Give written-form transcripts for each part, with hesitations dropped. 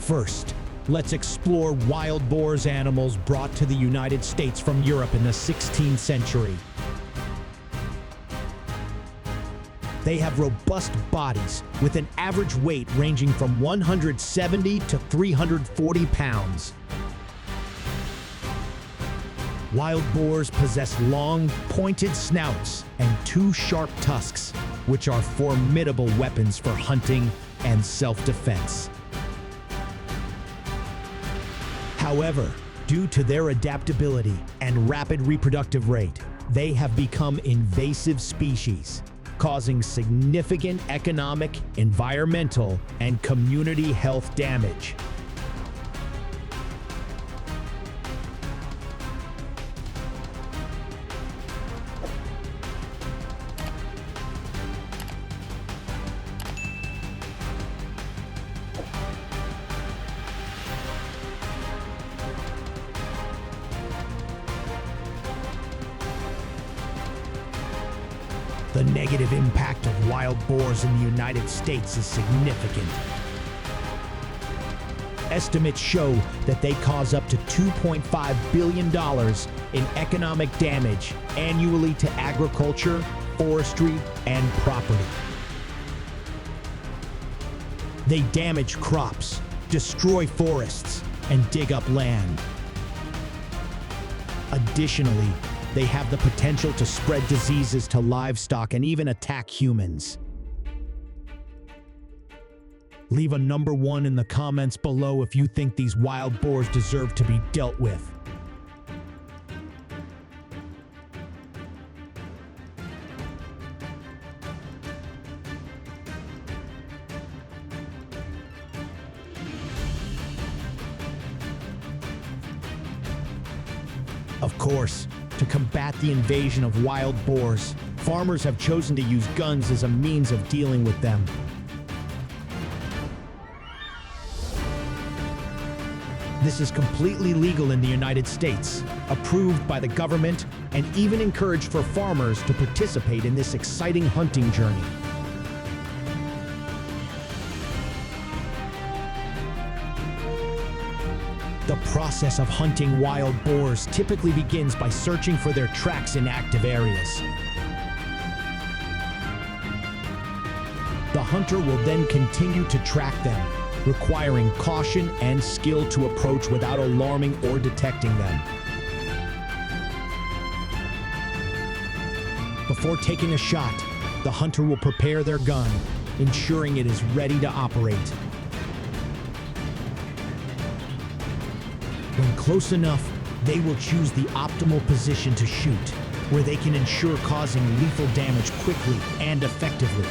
First, let's explore wild boars, animals brought to the United States from Europe in the 16th century. They have robust bodies with an average weight ranging from 170 to 340 pounds. Wild boars possess long, pointed snouts and two sharp tusks, which are formidable weapons for hunting and self-defense. However, due to their adaptability and rapid reproductive rate, they have become invasive species, causing significant economic, environmental, and community health damage. The negative impact of wild boars in the United States is significant. Estimates show that they cause up to $2.5 billion in economic damage annually to agriculture, forestry, and property. They damage crops, destroy forests, and dig up land. Additionally, they have the potential to spread diseases to livestock and even attack humans. Leave a number 1 in the comments below if you think these wild boars deserve to be dealt with. Of course, to combat the invasion of wild boars, farmers have chosen to use guns as a means of dealing with them. This is completely legal in the United States, approved by the government, and even encouraged for farmers to participate in this exciting hunting journey. The process of hunting wild boars typically begins by searching for their tracks in active areas. The hunter will then continue to track them, requiring caution and skill to approach without alarming or detecting them. Before taking a shot, the hunter will prepare their gun, ensuring it is ready to operate. When close enough, they will choose the optimal position to shoot, where they can ensure causing lethal damage quickly and effectively.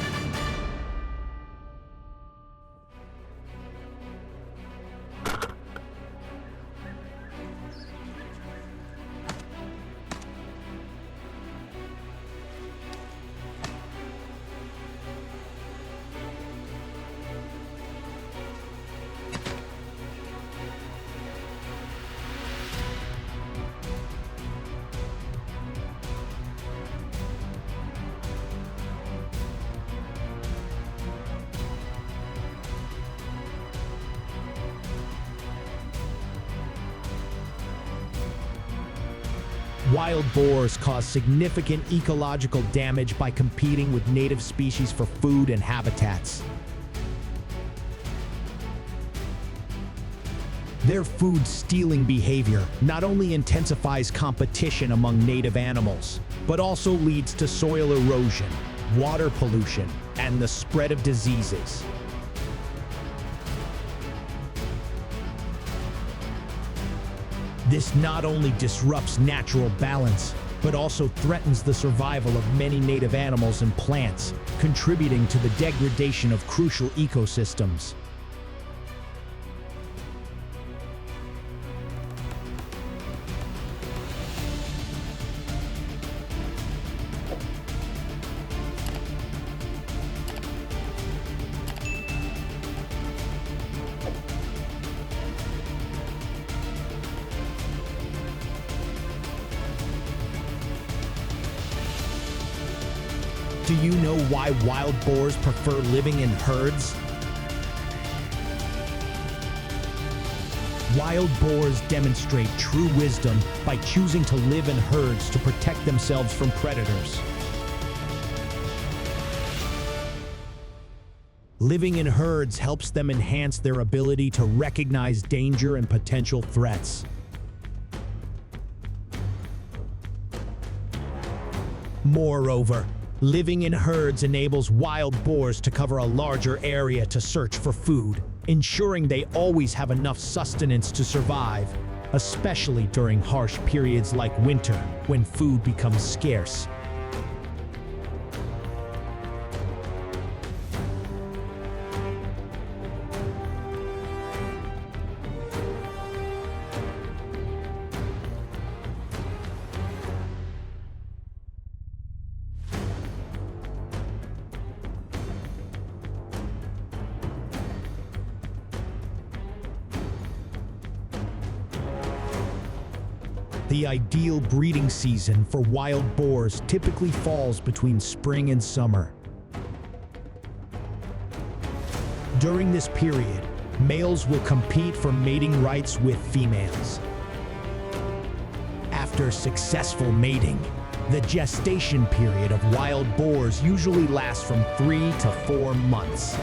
Wild boars cause significant ecological damage by competing with native species for food and habitats. Their food-stealing behavior not only intensifies competition among native animals, but also leads to soil erosion, water pollution, and the spread of diseases. This not only disrupts natural balance, but also threatens the survival of many native animals and plants, contributing to the degradation of crucial ecosystems. Do you know why wild boars prefer living in herds? Wild boars demonstrate true wisdom by choosing to live in herds to protect themselves from predators. Living in herds helps them enhance their ability to recognize danger and potential threats. Moreover, living in herds enables wild boars to cover a larger area to search for food, ensuring they always have enough sustenance to survive, especially during harsh periods like winter when food becomes scarce. The ideal breeding season for wild boars typically falls between spring and summer. During this period, males will compete for mating rights with females. After successful mating, the gestation period of wild boars usually lasts from 3 to 4 months.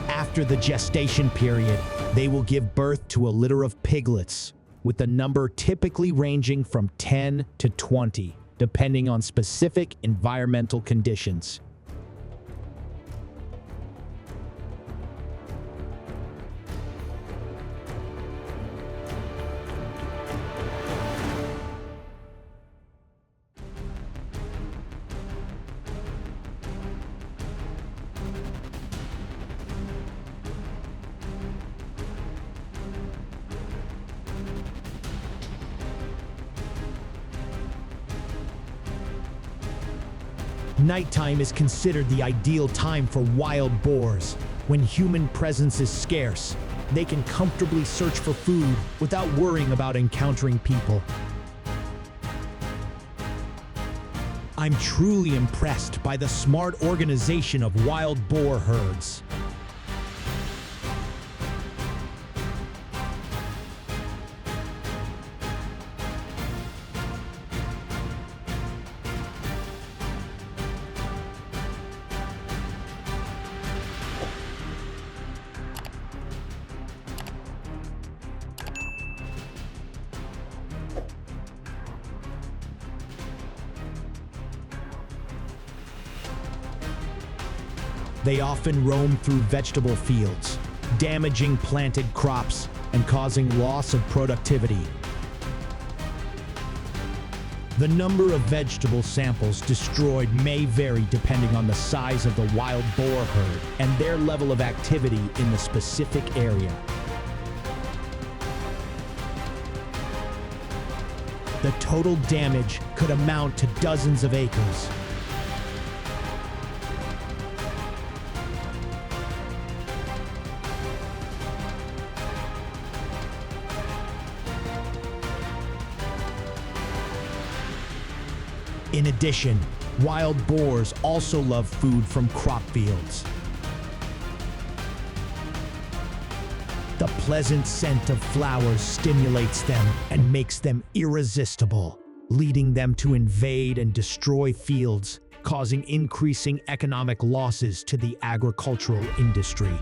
After the gestation period, they will give birth to a litter of piglets, with the number typically ranging from 10 to 20, depending on specific environmental conditions. Nighttime is considered the ideal time for wild boars. When human presence is scarce, they can comfortably search for food without worrying about encountering people. I'm truly impressed by the smart organization of wild boar herds. They often roam through vegetable fields, damaging planted crops and causing loss of productivity. The number of vegetable samples destroyed may vary depending on the size of the wild boar herd and their level of activity in the specific area. The total damage could amount to dozens of acres. In addition, wild boars also love food from crop fields. The pleasant scent of flowers stimulates them and makes them irresistible, leading them to invade and destroy fields, causing increasing economic losses to the agricultural industry.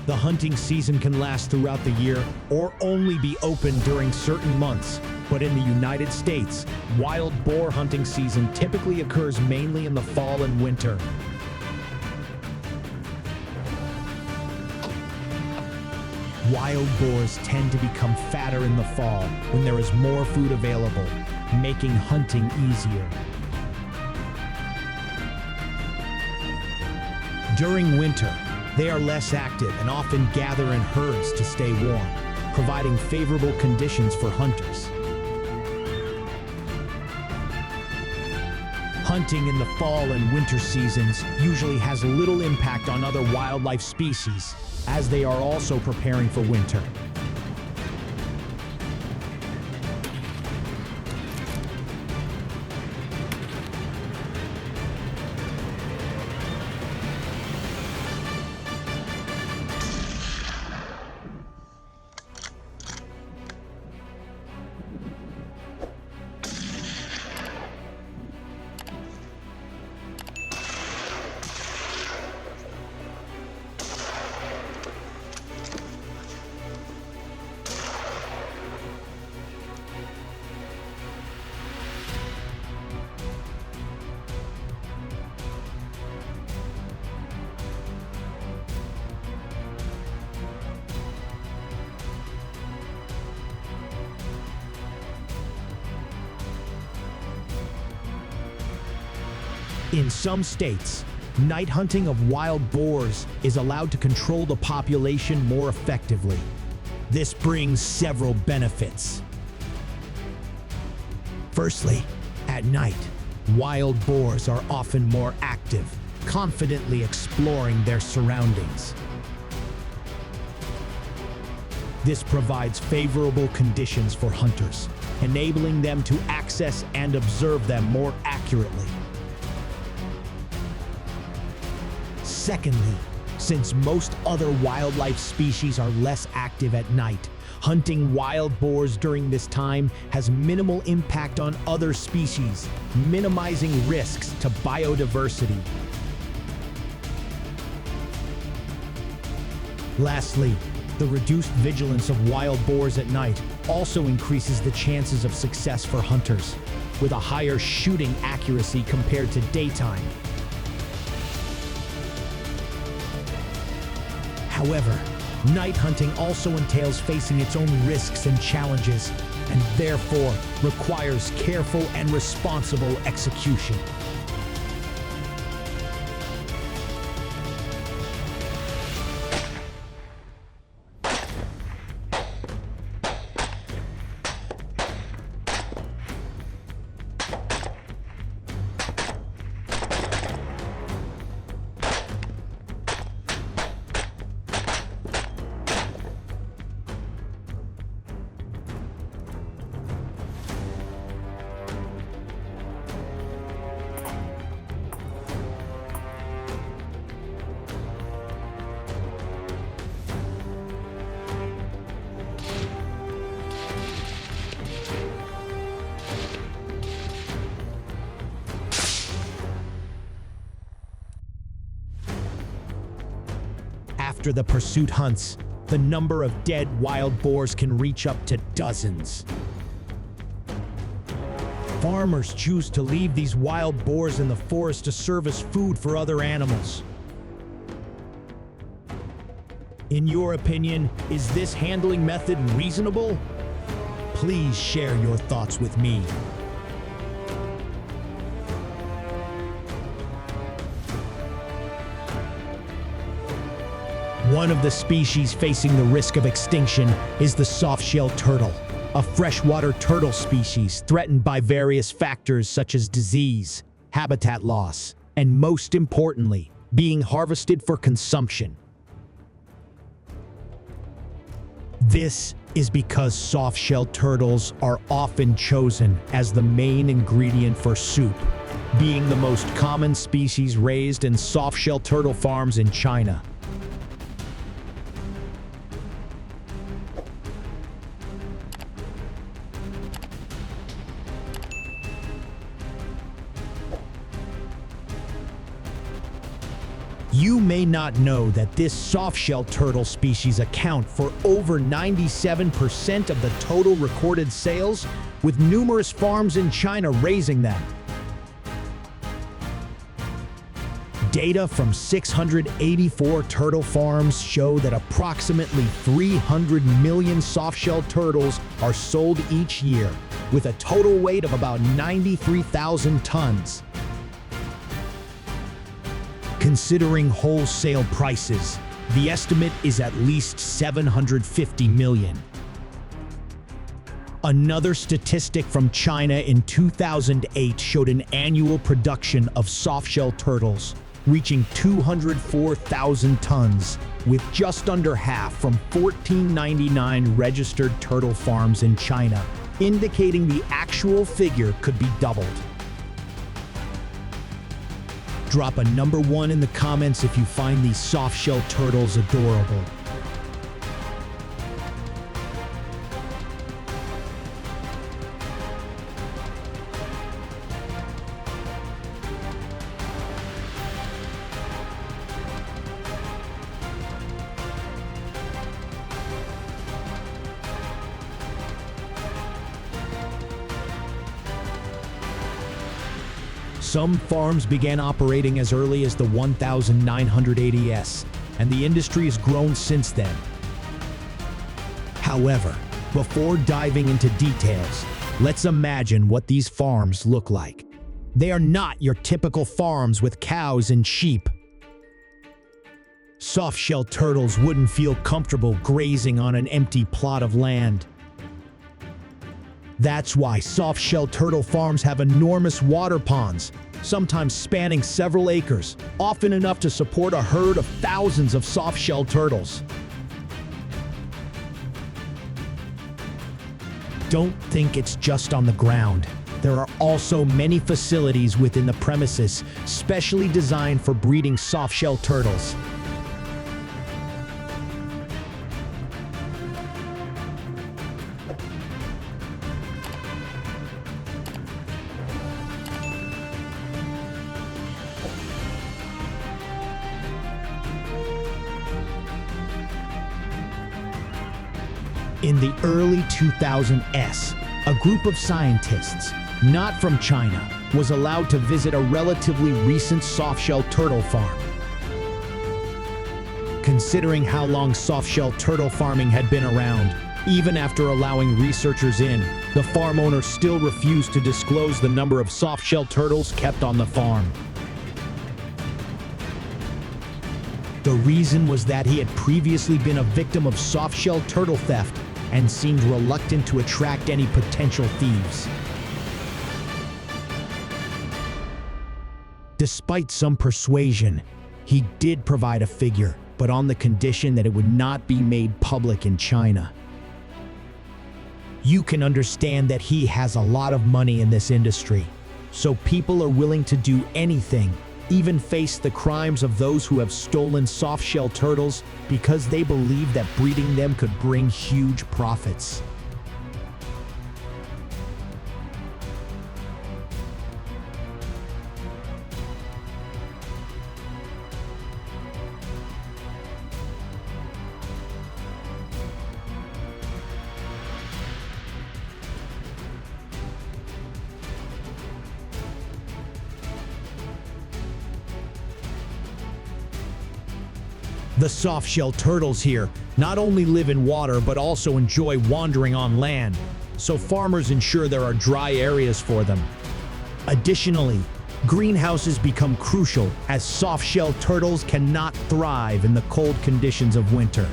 The hunting season can last throughout the year or only be open during certain months. But in the United States, wild boar hunting season typically occurs mainly in the fall and winter. Wild boars tend to become fatter in the fall when there is more food available, making hunting easier. During winter, they are less active and often gather in herds to stay warm, providing favorable conditions for hunters. Hunting in the fall and winter seasons usually has little impact on other wildlife species, as they are also preparing for winter. In some states, night hunting of wild boars is allowed to control the population more effectively. This brings several benefits. Firstly, at night, wild boars are often more active, confidently exploring their surroundings. This provides favorable conditions for hunters, enabling them to access and observe them more accurately. Secondly, since most other wildlife species are less active at night, hunting wild boars during this time has minimal impact on other species, minimizing risks to biodiversity. Lastly, the reduced vigilance of wild boars at night also increases the chances of success for hunters, with a higher shooting accuracy compared to daytime. However, night hunting also entails facing its own risks and challenges, and therefore requires careful and responsible execution. After the pursuit hunts, the number of dead wild boars can reach up to dozens. Farmers choose to leave these wild boars in the forest to serve as food for other animals. In your opinion, is this handling method reasonable? Please share your thoughts with me. One of the species facing the risk of extinction is the soft-shell turtle, a freshwater turtle species threatened by various factors such as disease, habitat loss, and most importantly, being harvested for consumption. This is because soft-shell turtles are often chosen as the main ingredient for soup, being the most common species raised in soft-shell turtle farms in China. You may not know that this soft-shell turtle species account for over 97% of the total recorded sales, with numerous farms in China raising them. Data from 684 turtle farms show that approximately 300 million soft-shell turtles are sold each year, with a total weight of about 93,000 tons. Considering wholesale prices, the estimate is at least 750 million. Another statistic from China in 2008 showed an annual production of soft-shell turtles reaching 204,000 tons, with just under half from 1499 registered turtle farms in China, indicating the actual figure could be doubled. Drop a number 1 in the comments if you find these soft-shell turtles adorable. Some farms began operating as early as the 1980s, and the industry has grown since then. However, before diving into details, let's imagine what these farms look like. They are not your typical farms with cows and sheep. Soft-shell turtles wouldn't feel comfortable grazing on an empty plot of land. That's why soft-shell turtle farms have enormous water ponds, sometimes spanning several acres, often enough to support a herd of thousands of soft-shell turtles. Don't think it's just on the ground. There are also many facilities within the premises, specially designed for breeding soft-shell turtles. In the early 2000s, a group of scientists, not from China, was allowed to visit a relatively recent soft-shell turtle farm. Considering how long soft-shell turtle farming had been around, even after allowing researchers in, the farm owner still refused to disclose the number of soft-shell turtles kept on the farm. The reason was that he had previously been a victim of soft-shell turtle theft and seemed reluctant to attract any potential thieves. Despite some persuasion, he did provide a figure, but on the condition that it would not be made public in China. You can understand that he has a lot of money in this industry, so people are willing to do anything, even face the crimes of those who have stolen soft-shell turtles because they believe that breeding them could bring huge profits. The soft-shell turtles here not only live in water but also enjoy wandering on land, so farmers ensure there are dry areas for them. Additionally, greenhouses become crucial as soft-shell turtles cannot thrive in the cold conditions of winter.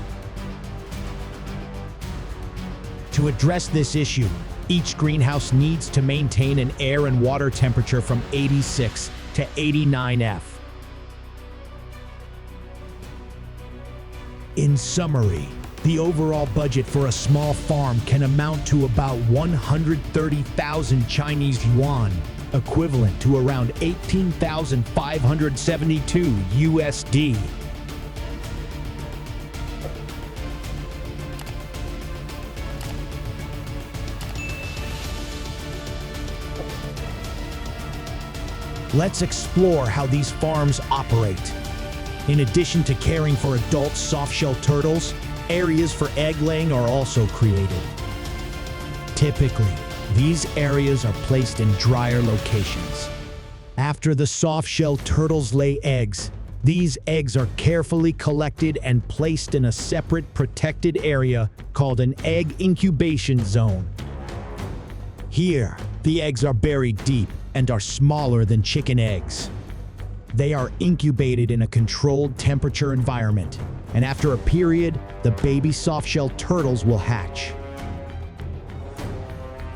To address this issue, each greenhouse needs to maintain an air and water temperature from 86 to 89 F. In summary, the overall budget for a small farm can amount to about 130,000 Chinese yuan, equivalent to around 18,572 USD. Let's explore how these farms operate. In addition to caring for adult soft-shell turtles, areas for egg-laying are also created. Typically, these areas are placed in drier locations. After the soft-shell turtles lay eggs, these eggs are carefully collected and placed in a separate protected area called an egg incubation zone. Here, the eggs are buried deep and are smaller than chicken eggs. They are incubated in a controlled temperature environment, and after a period, the baby soft-shell turtles will hatch.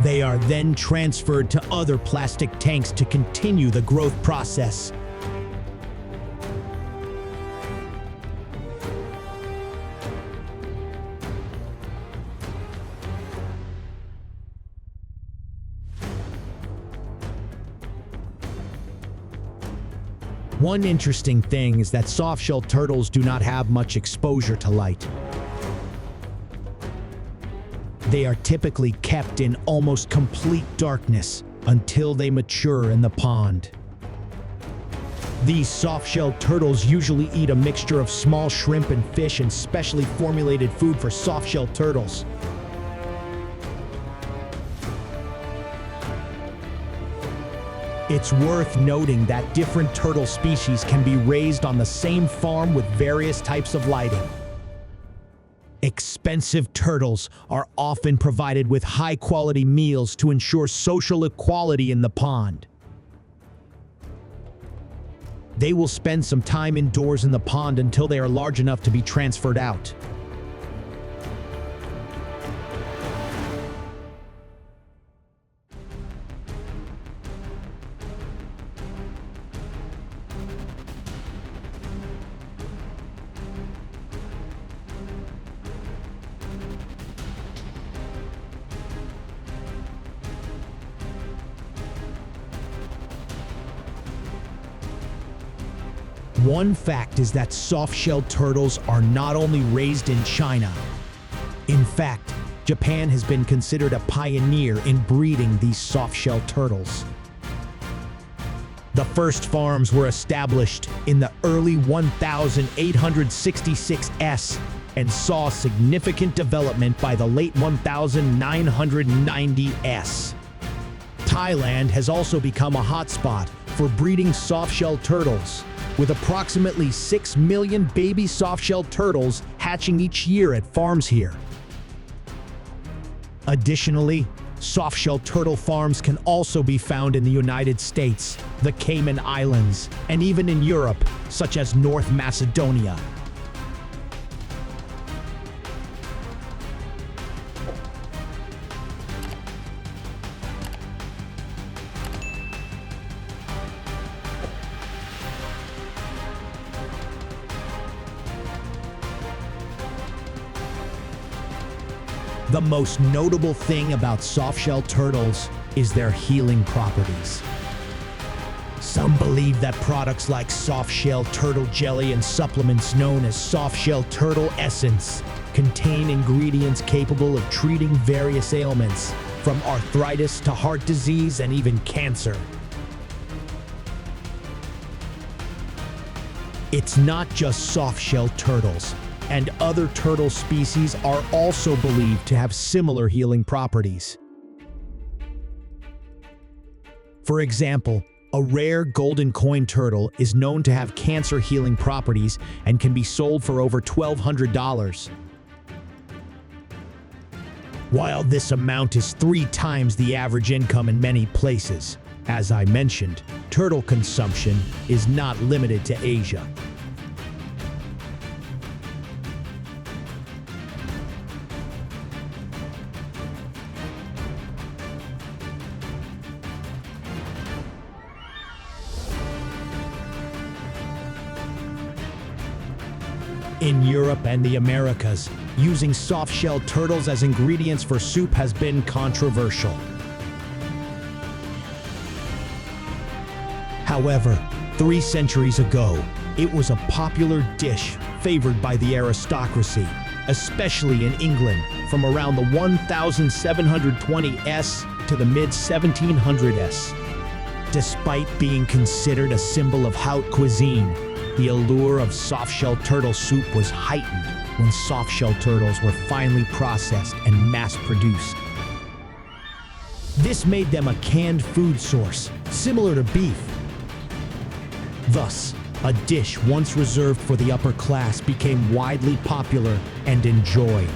They are then transferred to other plastic tanks to continue the growth process. One interesting thing is that softshell turtles do not have much exposure to light. They are typically kept in almost complete darkness until they mature in the pond. These softshell turtles usually eat a mixture of small shrimp and fish and specially formulated food for softshell turtles. It's worth noting that different turtle species can be raised on the same farm with various types of lighting. Expensive turtles are often provided with high-quality meals to ensure social equality in the pond. They will spend some time indoors in the pond until they are large enough to be transferred out. One fact is that softshell turtles are not only raised in China. In fact, Japan has been considered a pioneer in breeding these softshell turtles. The first farms were established in the early 1866s and saw significant development by the late 1990s. Thailand has also become a hotspot for breeding softshell turtles, with approximately 6 million baby softshell turtles hatching each year at farms here. Additionally, softshell turtle farms can also be found in the United States, the Cayman Islands, and even in Europe, such as North Macedonia. The most notable thing about softshell turtles is their healing properties. Some believe that products like softshell turtle jelly and supplements known as softshell turtle essence contain ingredients capable of treating various ailments, from arthritis to heart disease and even cancer. It's not just softshell turtles, and other turtle species are also believed to have similar healing properties. For example, a rare golden coin turtle is known to have cancer healing properties and can be sold for over $1,200. While this amount is 3 times the average income in many places, as I mentioned, turtle consumption is not limited to Asia. In Europe and the Americas, using softshell turtles as ingredients for soup has been controversial. However, 3 centuries ago, it was a popular dish favored by the aristocracy, especially in England from around the 1720s to the mid-1700s. Despite being considered a symbol of haute cuisine, the allure of softshell turtle soup was heightened when softshell turtles were finally processed and mass-produced. This made them a canned food source, similar to beef. Thus, a dish once reserved for the upper class became widely popular and enjoyed.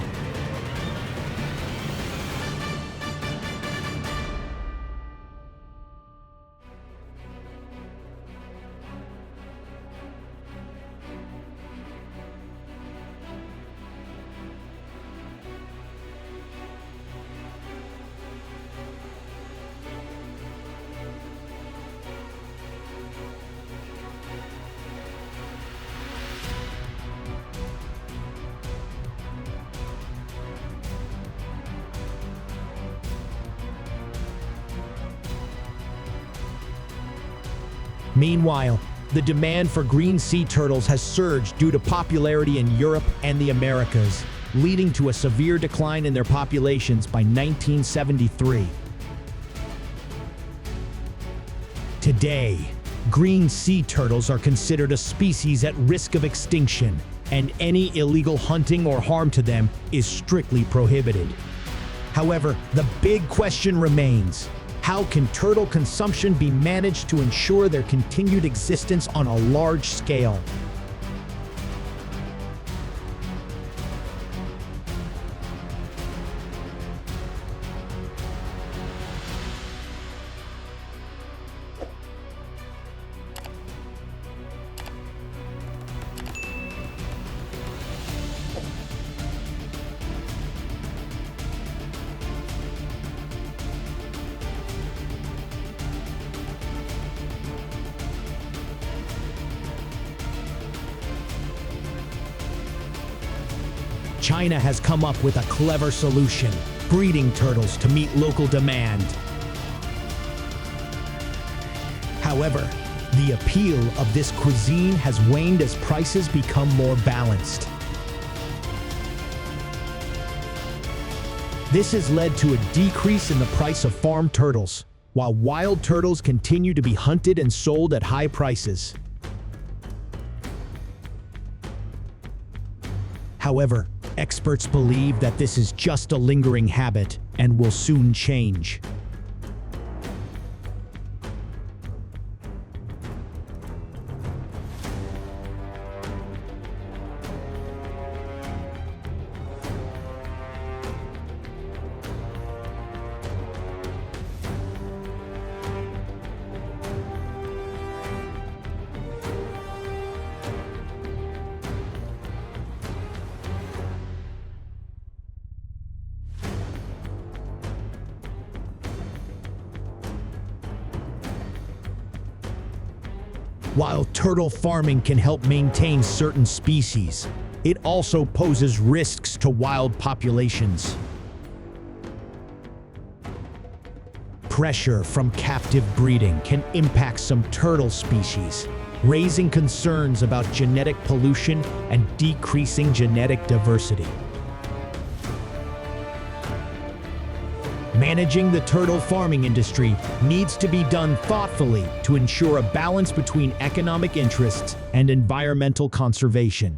Meanwhile, the demand for green sea turtles has surged due to popularity in Europe and the Americas, leading to a severe decline in their populations by 1973. Today, green sea turtles are considered a species at risk of extinction, and any illegal hunting or harm to them is strictly prohibited. However, the big question remains: how can turtle consumption be managed to ensure their continued existence on a large scale? China has come up with a clever solution: breeding turtles to meet local demand. However, the appeal of this cuisine has waned as prices become more balanced. This has led to a decrease in the price of farm turtles, while wild turtles continue to be hunted and sold at high prices. However, experts believe that this is just a lingering habit and will soon change. While turtle farming can help maintain certain species, it also poses risks to wild populations. Pressure from captive breeding can impact some turtle species, raising concerns about genetic pollution and decreasing genetic diversity. Managing the turtle farming industry needs to be done thoughtfully to ensure a balance between economic interests and environmental conservation.